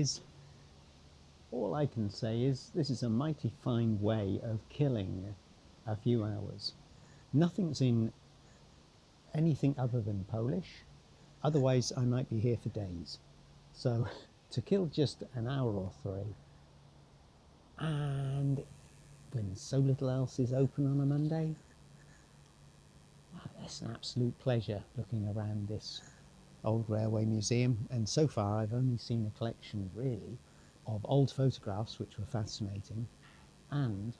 Otherwise, all I can say is this is a mighty fine way of killing a few hours. Nothing's in anything other than Polish. Otherwise, I might be here for days. So to kill just an hour or three, and when so little else is open on a Monday, it's an absolute pleasure looking around this old railway museum. And so far I've only seen a collection really of old photographs, which were fascinating, and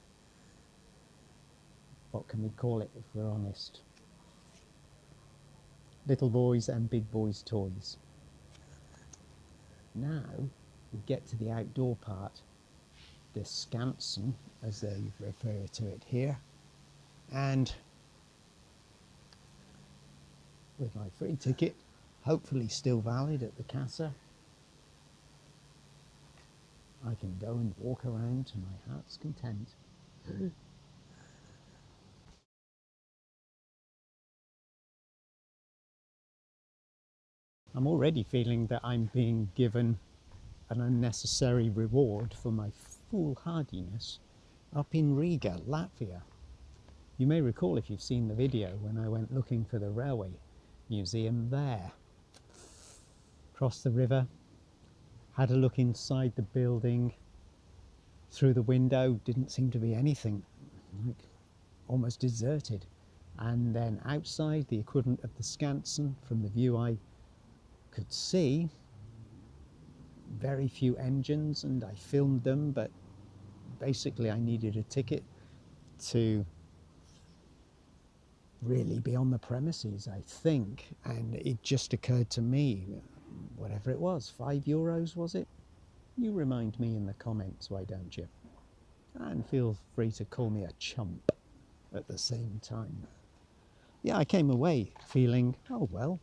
what can we call it if we're honest, little boys and big boys toys. Now we get to the outdoor part, the Skansen as they refer to it here, and with my free ticket, hopefully still valid at the Kassa, I can go and walk around to my heart's content. I'm already feeling that I'm being given an unnecessary reward for my foolhardiness up in Riga, Latvia. You may recall, if you've seen the video, when I went looking for the railway museum there. Crossed the river, had a look inside the building, through the window, didn't seem to be anything, like almost deserted. And then outside, the equivalent of the Skansen, from the view I could see, very few engines, and I filmed them, but basically I needed a ticket to really be on the premises, I think. And it just occurred to me, whatever it was, €5 was it? You remind me in the comments, why don't you? And feel free to call me a chump at the same time. Yeah, I came away feeling, oh well,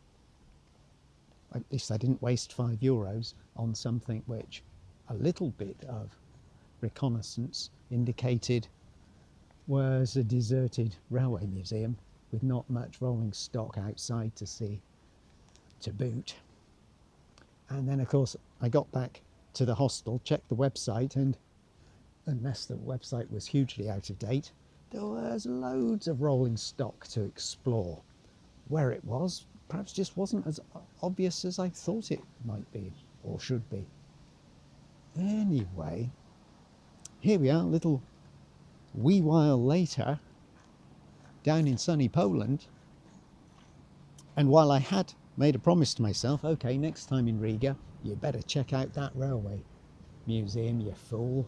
at least I didn't waste €5 on something which a little bit of reconnaissance indicated was a deserted railway museum with not much rolling stock outside to see to boot. And then of course I got back to the hostel, checked the website, and unless the website was hugely out of date, there was loads of rolling stock to explore. Where it was perhaps just wasn't as obvious as I thought it might be or should be. Anyway, here we are, a little wee while later, down in sunny Poland. And while I had made a promise to myself, okay, next time in Riga, you better check out that railway museum, you fool.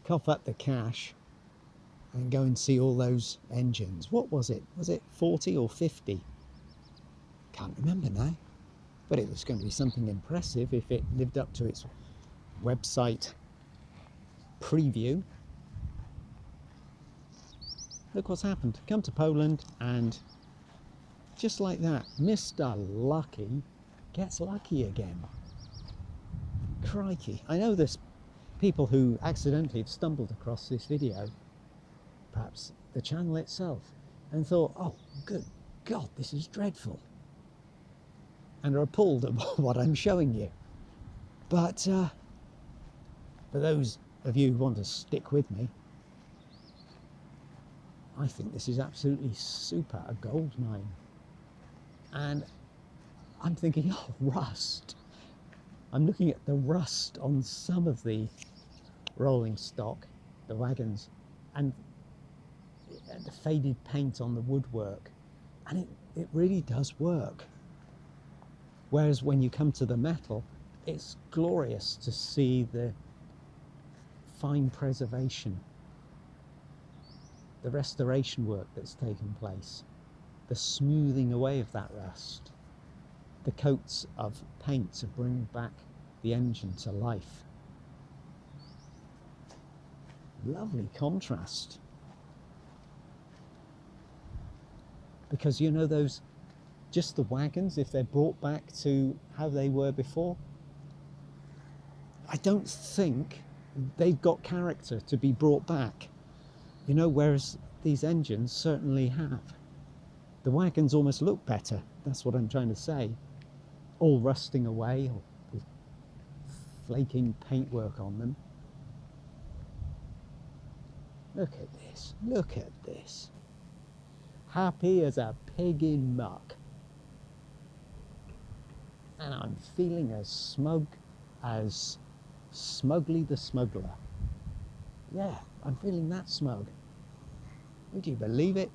Cough up the cash and go and see all those engines. What was it? Was it 40 or 50? Can't remember now. But it was going to be something impressive if it lived up to its website preview. Look what's happened. Come to Poland, and just like that, Mr. Lucky gets lucky again. Crikey. I know there's people who accidentally have stumbled across this video, perhaps the channel itself, and thought, oh, good God, this is dreadful, and are appalled at what I'm showing you. But for those of you who want to stick with me, I think this is absolutely super, a gold mine. And I'm thinking, oh, rust. I'm looking at the rust on some of the rolling stock, the wagons, and the faded paint on the woodwork. And it really does work. Whereas when you come to the metal, it's glorious to see the fine preservation, the restoration work that's taken place, the smoothing away of that rust, the coats of paint to bring back the engine to life. Lovely contrast. Because you know those, just the wagons, if they're brought back to how they were before, I don't think they've got character to be brought back. You know, whereas these engines certainly have. The wagons almost look better, that's what I'm trying to say. All rusting away, or with flaking paintwork on them. Look at this, look at this. Happy as a pig in muck. And I'm feeling as smug as Smugly the Smuggler. Yeah, I'm feeling that smug. Would you believe it?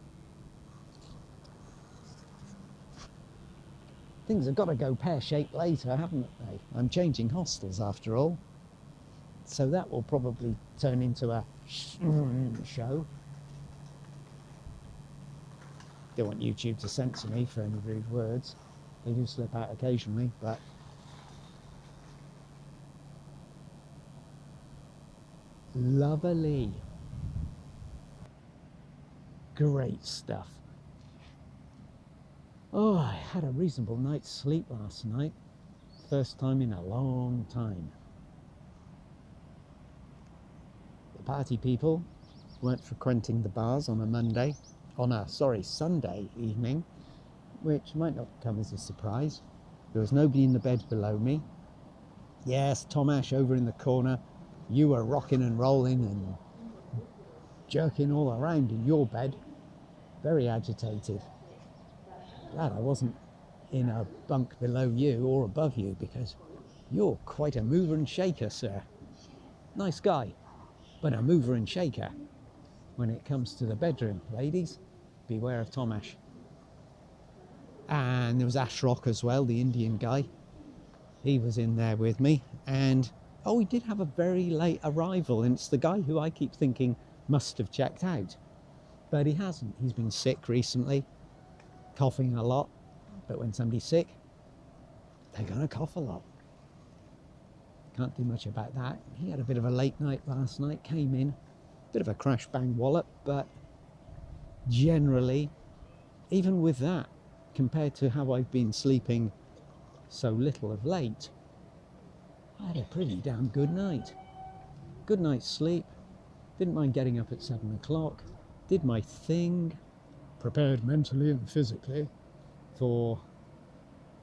Things have got to go pear-shaped later, haven't they? I'm changing hostels after all. So that will probably turn into a show. Don't want YouTube to censor me for any rude words. They do slip out occasionally, but lovely. Great stuff. Oh, I had a reasonable night's sleep last night. First time in a long time. The party people weren't frequenting the bars on a Sunday evening, which might not come as a surprise. There was nobody in the bed below me. Yes, Tom Ash over in the corner. You were rocking and rolling and jerking all around in your bed. Very agitated. Glad I wasn't in a bunk below you or above you, because you're quite a mover and shaker, sir. Nice guy, but a mover and shaker. When it comes to the bedroom, ladies, beware of Tom Ash. And there was Ashrock as well, the Indian guy. He was in there with me, and we did have a very late arrival, and it's the guy who I keep thinking must have checked out, but he hasn't. He's been sick recently, coughing a lot, but when somebody's sick, they're going to cough a lot. Can't do much about that. He had a bit of a late night last night, came in, bit of a crash bang wallop, but generally, even with that, compared to how I've been sleeping so little of late, I had a pretty damn good night. Good night's sleep. Didn't mind getting up at 7 o'clock. Did my thing. Prepared mentally and physically for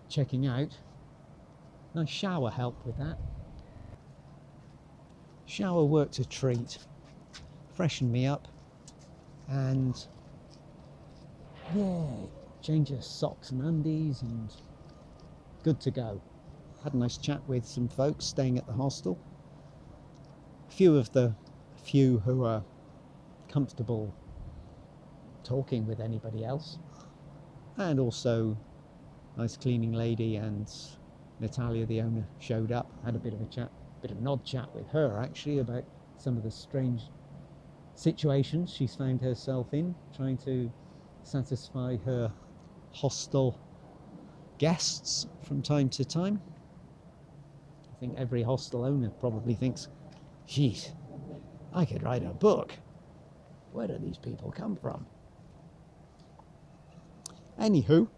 checking out. Nice shower helped with that. Shower worked a treat. Freshened me up. And yeah, change of socks and undies and good to go. Had a nice chat with some folks staying at the hostel. Few who are comfortable talking with anybody else. And also, nice cleaning lady and Natalia, the owner, showed up. Had a bit of an odd chat with her actually about some of the strange situations she's found herself in, trying to satisfy her hostel guests from time to time. I think every hostel owner probably thinks, geez, I could write a book. Where do these people come from? Anywho,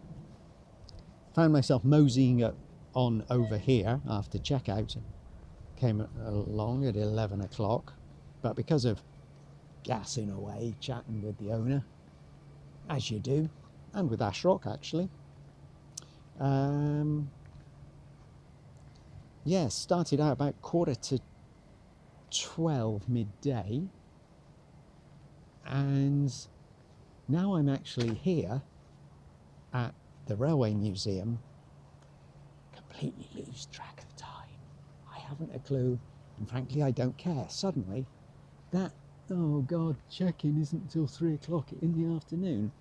found myself moseying on over here after checkout. Came along at 11 o'clock, but because of gassing away, chatting with the owner, as you do, and with Ashrock actually, started out about 11:45 midday, and now I'm actually here at the Railway Museum. Completely lose track of time. I haven't a clue, and frankly I don't care. Suddenly that, oh God, check-in isn't until 3 o'clock in the afternoon,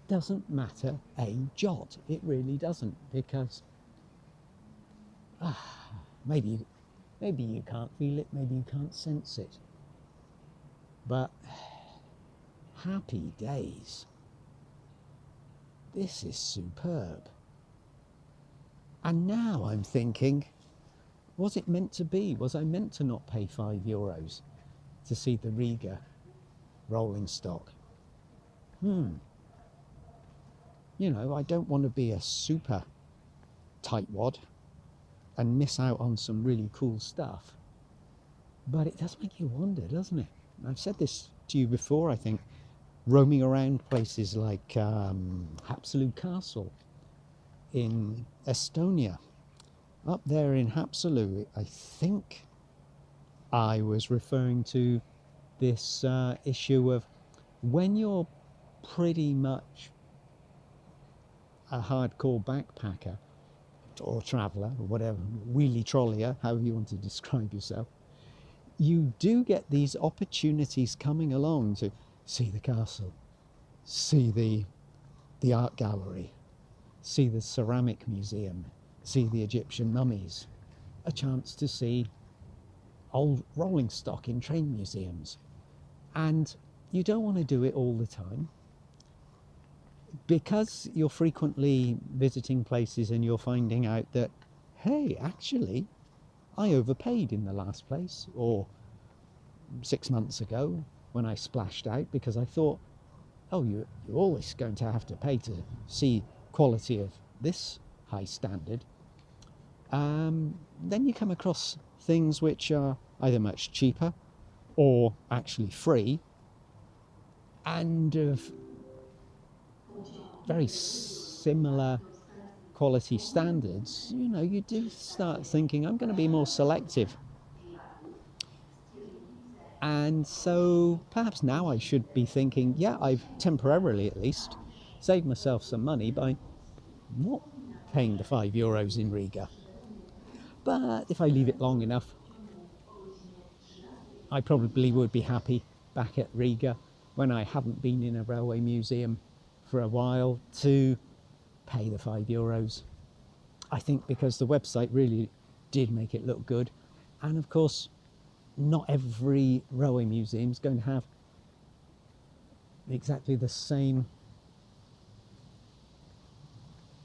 doesn't matter a jot. It really doesn't, because maybe you can't feel it, maybe you can't sense it, but happy days. This is superb. And now I'm thinking, was it meant to be? Was I meant to not pay €5 to see the Riga rolling stock? You know, I don't want to be a super tightwad and miss out on some really cool stuff. But it does make you wonder, doesn't it? I've said this to you before, I think, roaming around places like Haapsalu Castle in Estonia. Up there in Haapsalu, I think I was referring to this issue of when you're pretty much a hardcore backpacker or traveller or whatever, wheelie trolleyer, however you want to describe yourself, you do get these opportunities coming along to see the castle, see the art gallery, see the ceramic museum, see the Egyptian mummies, a chance to see old rolling stock in train museums. And you don't want to do it all the time, because you're frequently visiting places and you're finding out that, hey, actually, I overpaid in the last place, or 6 months ago when I splashed out because I thought, oh, you're always going to have to pay to see quality of this high standard. Then you come across things which are either much cheaper or actually free and of very similar quality standards. You know, you do start thinking, I'm going to be more selective. And so perhaps now I should be thinking, yeah, I've temporarily at least saved myself some money by not paying the €5 in Riga. But if I leave it long enough, I probably would be happy back at Riga when I haven't been in a railway museum for a while to pay the €5. I think because the website really did make it look good. And of course, not every railway museum is going to have exactly the same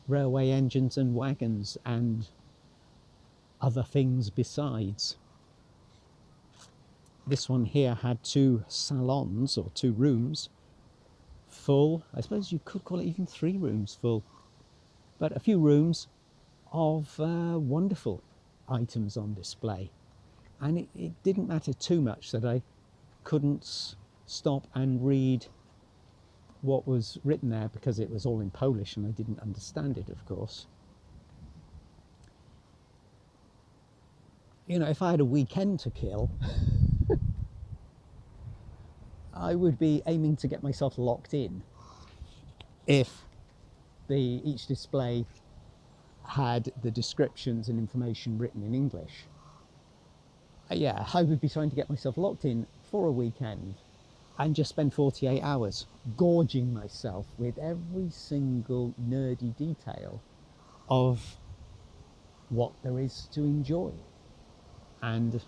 railway engines and wagons and other things besides. This one here had 2 salons or 2 rooms full. I suppose you could call it even 3 rooms full, but a few rooms of wonderful items on display. And it didn't matter too much that I couldn't stop and read what was written there because it was all in Polish and I didn't understand it, of course. You know, if I had a weekend to kill, I would be aiming to get myself locked in if each display had the descriptions and information written in English. Yeah, I would be trying to get myself locked in for a weekend and just spend 48 hours gorging myself with every single nerdy detail of what there is to enjoy and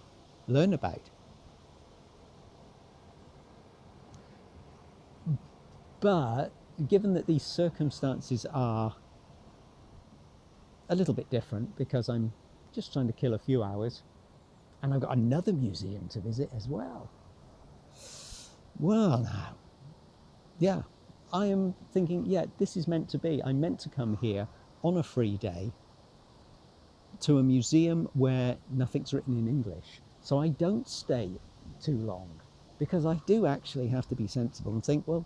learn about. But given that these circumstances are a little bit different because I'm just trying to kill a few hours and I've got another museum to visit as well. Well, now, yeah, I am thinking, yeah, this is meant to be. I'm meant to come here on a free day to a museum where nothing's written in English. So I don't stay too long because I do actually have to be sensible and think, well,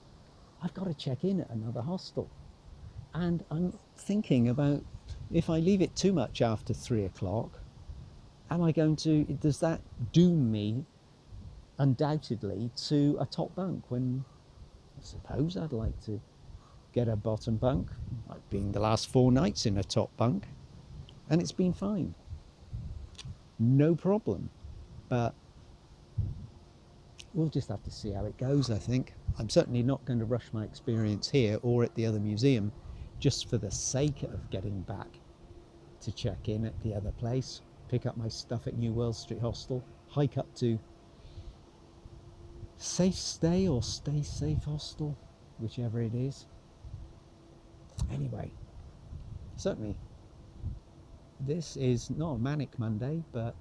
I've got to check in at another hostel. And I'm thinking about, if I leave it too much after 3 o'clock, does that doom me undoubtedly to a top bunk when I suppose I'd like to get a bottom bunk? I've been the last 4 nights in a top bunk and it's been fine. No problem. But we'll just have to see how it goes, I think. I'm certainly not going to rush my experience here or at the other museum just for the sake of getting back to check in at the other place, pick up my stuff at New World Street Hostel, hike up to Safe Stay or Stay Safe Hostel, whichever it is. Anyway, certainly this is not a manic Monday, but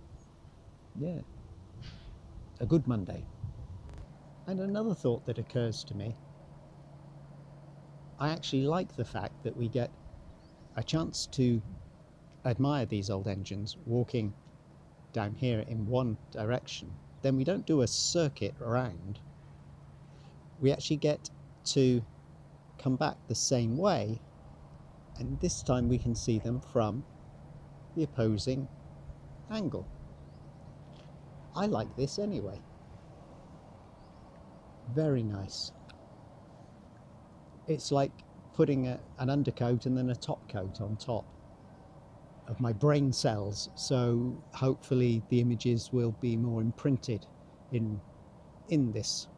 yeah, a good Monday. And another thought that occurs to me, I actually like the fact that we get a chance to admire these old engines walking down here in one direction. Then we don't do a circuit around. We actually get to come back the same way, and this time we can see them from the opposing angle. I like this anyway. Very nice. It's like putting an undercoat and then a top coat on top of my brain cells, so hopefully the images will be more imprinted in this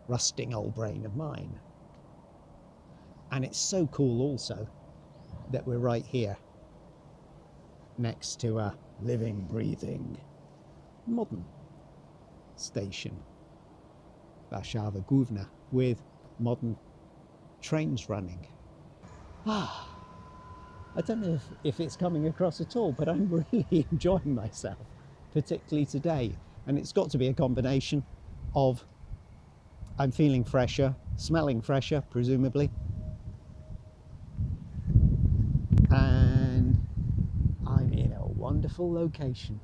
rusting old brain of mine. And it's so cool also that we're right here next to a living, breathing, modern station, Warszawa Główna, with modern trains running. I don't know if it's coming across at all, but I'm really enjoying myself, particularly today. And it's got to be a combination of I'm feeling fresher, smelling fresher, presumably, and I'm in a wonderful location,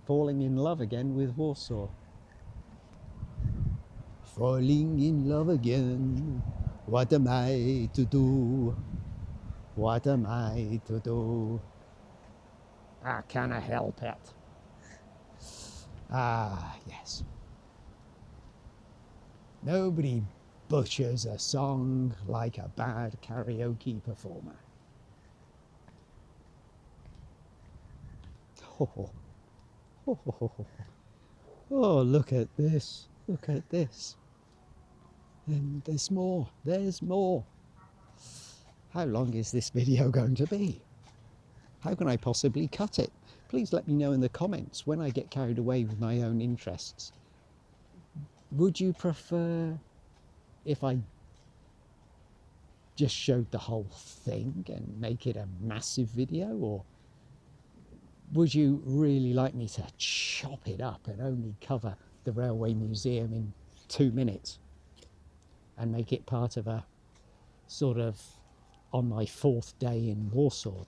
falling in love again with Warsaw. Falling in love again, what am I to do? What am I to do? How can I help it? Ah, yes. Nobody butchers a song like a bad karaoke performer. Oh, look at this. Look at this. And there's more. There's more. How long is this video going to be? How can I possibly cut it? Please let me know in the comments when I get carried away with my own interests. Would you prefer if I just showed the whole thing and make it a massive video, or would you really like me to chop it up and only cover the Railway Museum in 2 minutes and make it part of a sort of on my 4th day in Warsaw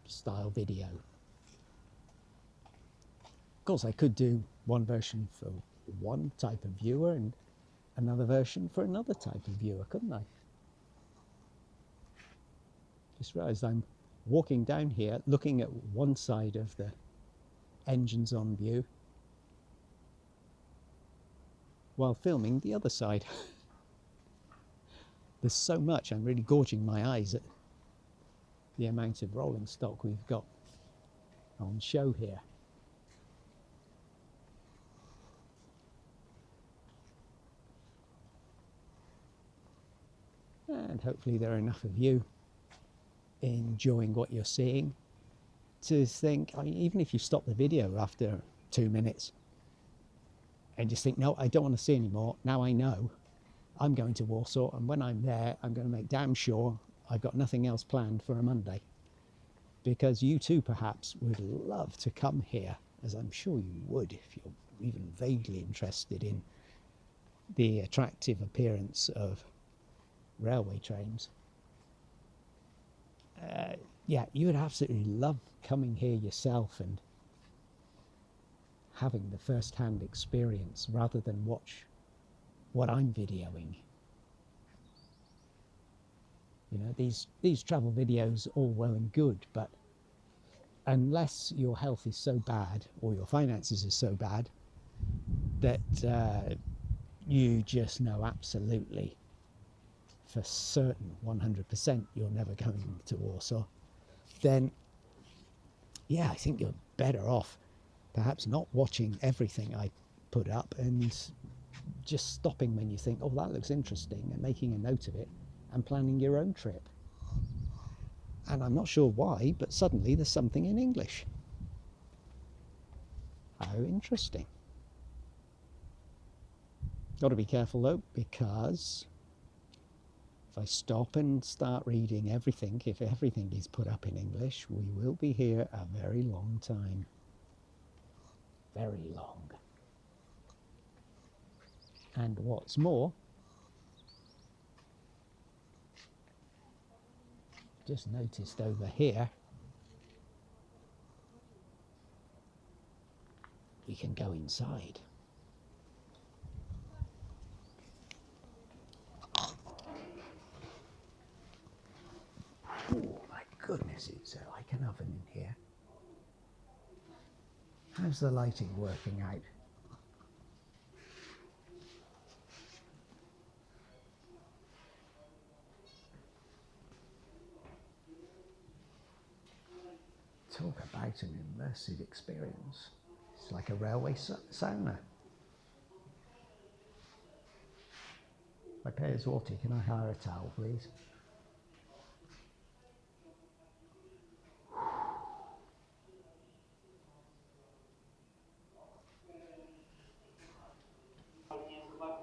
style video? Of course, I could do one version for one type of viewer and another version for another type of viewer, couldn't I? Just realised I'm walking down here looking at one side of the engines on view while filming the other side. There's so much, I'm really gorging my eyes at the amount of rolling stock we've got on show here. And hopefully there are enough of you enjoying what you're seeing to think, I mean, even if you stop the video after 2 minutes and just think, no, I don't want to see anymore, now I know I'm going to Warsaw, and when I'm there I'm going to make damn sure I've got nothing else planned for a Monday, because you too perhaps would love to come here, as I'm sure you would if you're even vaguely interested in the attractive appearance of railway trains. Yeah, you would absolutely love coming here yourself and having the first-hand experience rather than watch what I'm videoing. You know, these travel videos, all well and good, but unless your health is so bad or your finances are so bad that you just know absolutely for certain 100% you're never going to Warsaw, then yeah, I think you're better off perhaps not watching everything I put up and just stopping when you think, oh, that looks interesting, and making a note of it and planning your own trip. And I'm not sure why, but suddenly there's something in English. How interesting. Got to be careful though, because if I stop and start reading everything, if everything is put up in English, we will be here a very long time. Very long. And what's more, just noticed over here, we can go inside. Oh my goodness, it's like an oven in here. How How's the lighting working out? Talk about an immersive experience. It's like a railway sauna. I pay as water, can I hire a towel, please?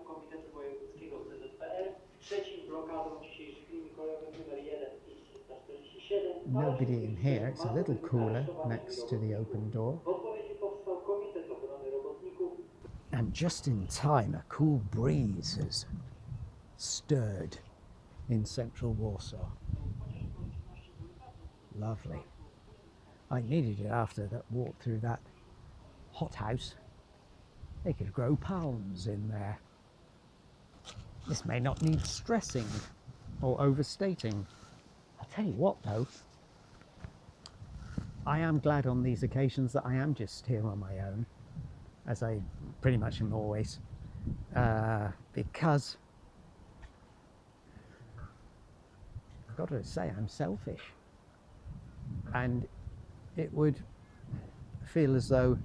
Komitetu Wojewódzkiego CZPR, trzecim blokadą dzisiejszych linii kolejowych numer 1 i 347. Nobody in here. It's a little cooler next to the open door. W odpowiedzi powstał Komitet Obrony Robotników. And just in time, a cool breeze has stirred in central Warsaw. Lovely. I needed it after that walk through that hothouse. They could grow palms in there. This may not need stressing or overstating. I'll tell you what though, I am glad on these occasions that I am just here on my own, as I pretty much am always, because I've got to say I'm selfish, and it would feel as though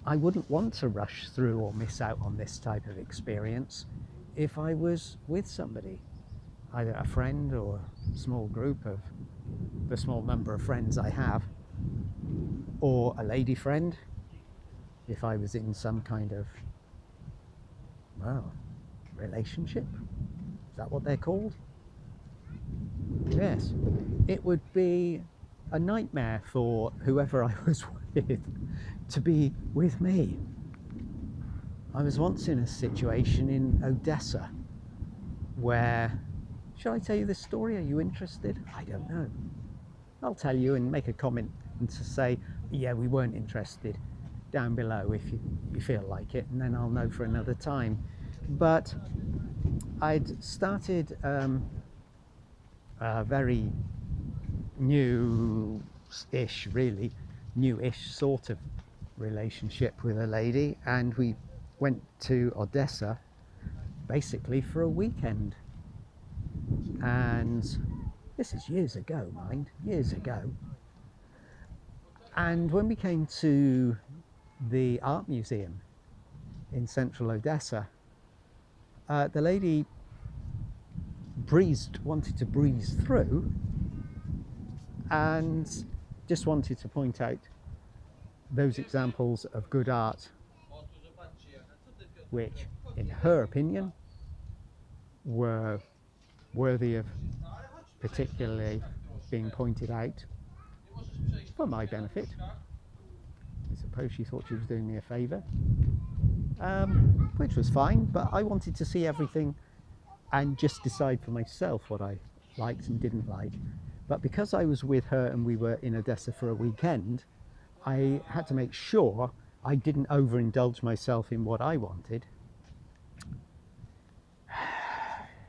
I wouldn't want to rush through or miss out on this type of experience if I was with somebody, either a friend or a small group of the small number of friends I have, or a lady friend, if I was in some kind of, well, relationship. Is that what they're called? Yes. It would be a nightmare for whoever I was with to be with me. I was once in a situation in Odesa where, shall I tell you this story? Are you interested? I don't know. I'll tell you and make a comment and to say, yeah, we weren't interested, down below if you feel like it, and then I'll know for another time. But I'd started a very new-ish, really, new-ish sort of relationship with a lady, and we went to Odesa basically for a weekend. And this is years ago, mind, years ago. And when we came to the art museum in central Odesa, the lady wanted to breeze through and just wanted to point out those examples of good art which, in her opinion, were worthy of particularly being pointed out for my benefit. I suppose she thought she was doing me a favour, which was fine, but I wanted to see everything and just decide for myself what I liked and didn't like. But because I was with her and we were in Odesa for a weekend, I had to make sure I didn't overindulge myself in what I wanted.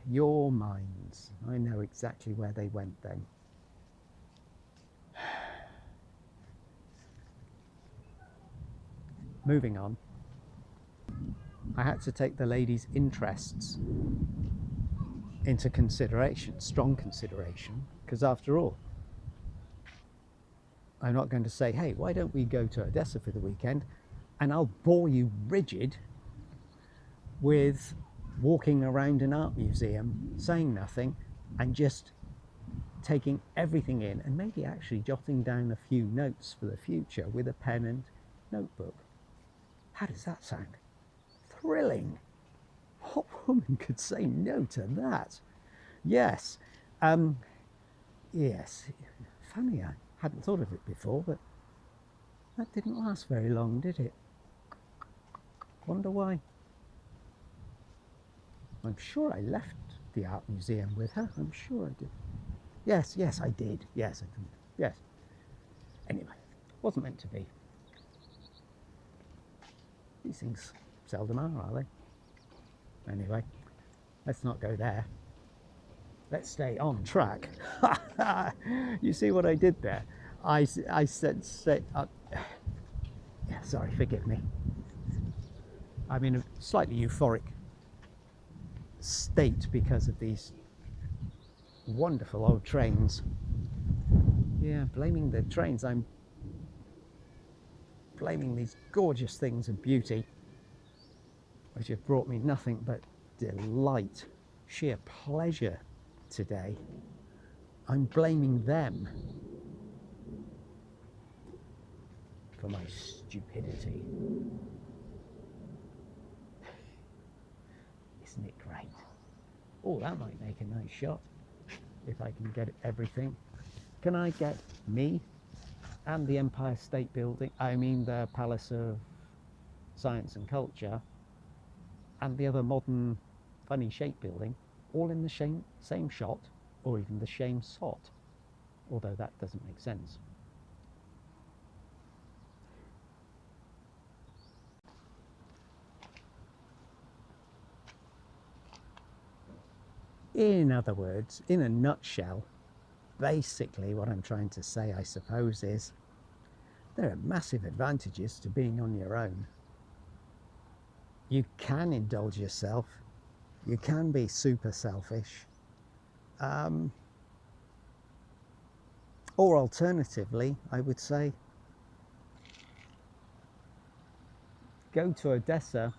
Your minds, I know exactly where they went then. Moving on, I had to take the lady's interests into consideration, strong consideration, because after all, I'm not going to say, hey, why don't we go to Odesa for the weekend, and I'll bore you rigid with walking around an art museum, saying nothing, and just taking everything in, and maybe actually jotting down a few notes for the future with a pen and notebook. How does that sound? Thrilling. What woman could say no to that? Yes. Yes. Funny, I hadn't thought of it before, but that didn't last very long, did it? Wonder why. I'm sure I left the art museum with her. I'm sure I did. Yes, I did. Yes, I did. Yes. Anyway, wasn't meant to be. These things seldom are they? Anyway, let's not go there. Let's stay on track. You see what I did there? I said, Sorry, forgive me. I'm in a slightly euphoric state because of these wonderful old trains. Yeah, blaming the trains. I'm blaming these gorgeous things of beauty, which have brought me nothing but delight, sheer pleasure today. I'm blaming them for my stupidity. Isn't it great? Oh, that might make a nice shot if I can get everything. Can I get me and the Empire State Building, I mean the Palace of Science and Culture, and the other modern funny shape building, all in the same shot, or even the same shot, although that doesn't make sense. In other words, in a nutshell, basically what I'm trying to say, I suppose, is there are massive advantages to being on your own. You can indulge yourself. You can be super selfish. Or alternatively, I would say, go to Odesa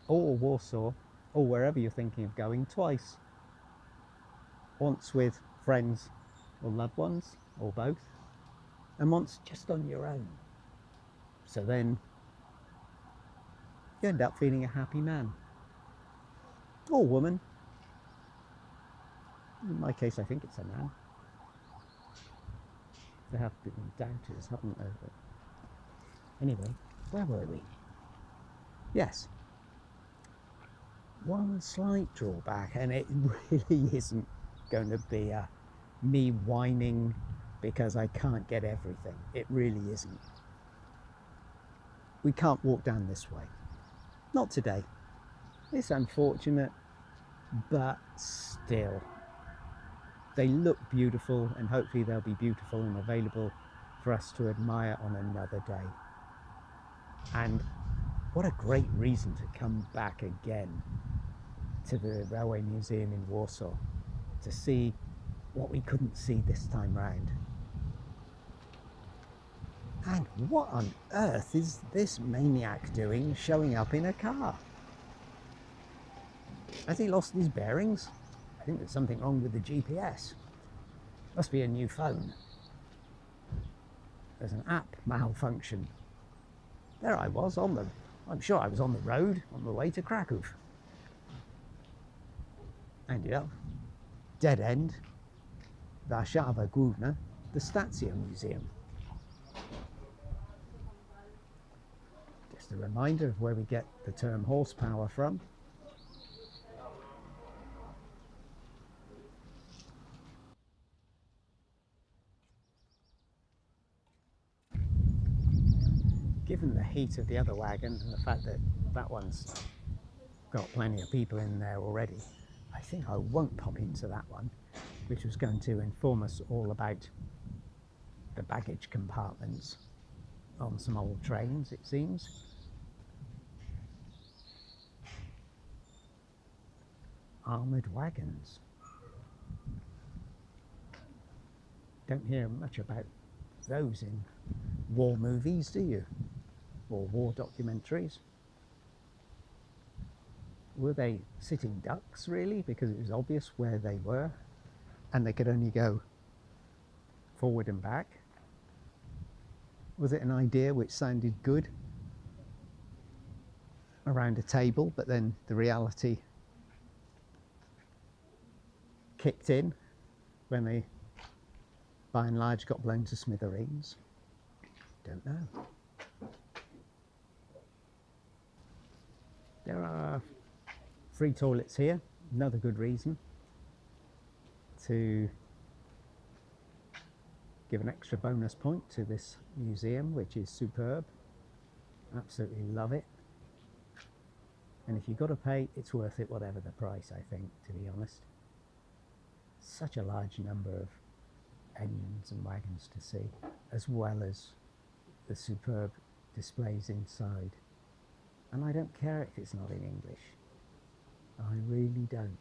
or Warsaw or wherever you're thinking of going twice. Once with friends or loved ones, or both, and once just on your own. So then you end up feeling a happy man or woman. In my case, I think it's a man. There have been doubters, haven't there? But anyway, where were we? Yes. One slight drawback, and it really isn't going to be me whining because I can't get everything. It really isn't. We can't walk down this way. Not today. It's unfortunate, but still. They look beautiful, and hopefully they'll be beautiful and available for us to admire on another day. And what a great reason to come back again to the Railway Museum in Warsaw to see what we couldn't see this time round. And what on earth is this maniac doing showing up in a car? Has he lost his bearings? I think there's something wrong with the GPS. Must be a new phone. There's an app malfunction. There I was I'm sure I was on the road on the way to Krakow. And yeah, dead end, Warszawa Główna, the Stacja Museum. Just a reminder of where we get the term horsepower from. Given the heat of the other wagon and the fact that that one's got plenty of people in there already, I think I won't pop into that one, which was going to inform us all about the baggage compartments on some old trains, it seems. Armoured wagons. Don't hear much about those in war movies, do you? Or war documentaries. Were they sitting ducks, really? Because it was obvious where they were, and they could only go forward and back. Was it an idea which sounded good around a table, but then the reality kicked in when they, by and large, got blown to smithereens? Don't know. There are free toilets here, another good reason to give an extra bonus point to this museum, which is superb. Absolutely love it. And if you've got to pay, it's worth it, whatever the price, I think, to be honest. Such a large number of engines and wagons to see, as well as the superb displays inside. And I don't care if it's not in English. I really don't.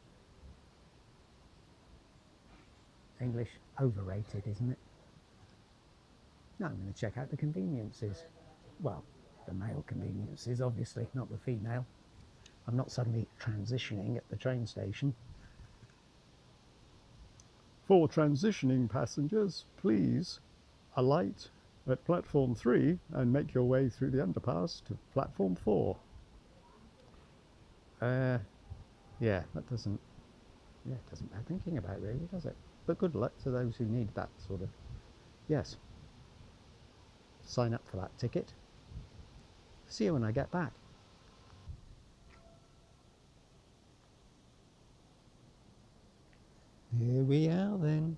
English, overrated, isn't it? Now I'm going to check out the conveniences. Well, the male conveniences, obviously, not the female. I'm not suddenly transitioning at the train station. For transitioning passengers, please alight at platform 3 and make your way through the underpass to platform 4. Yeah, that doesn't bear thinking about, really, does it? But good luck to those who need that sort of, yes. Sign up for that ticket. See you when I get back. Here we are then.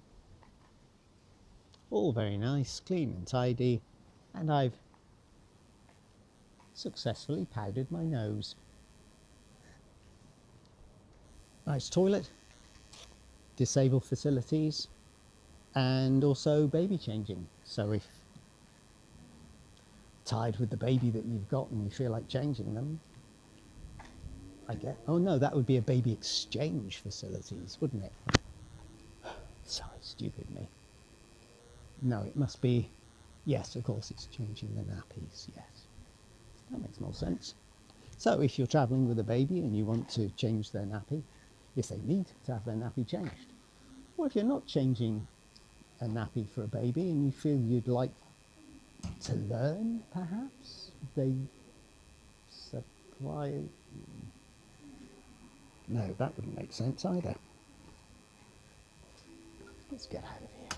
All very nice, clean and tidy, and I've successfully powdered my nose. Nice toilet, disabled facilities, and also baby changing. So if tied with the baby that you've got and you feel like changing them, I get, oh no, that would be a baby exchange facilities, wouldn't it? Sorry, stupid me. No, it must be, yes, of course it's changing the nappies, yes. That makes more sense. So if you're travelling with a baby and you want to change their nappy, if they need to have their nappy changed, or if you're not changing a nappy for a baby and you feel you'd like to learn, perhaps, they supply... No, that wouldn't make sense either. Let's get out of here.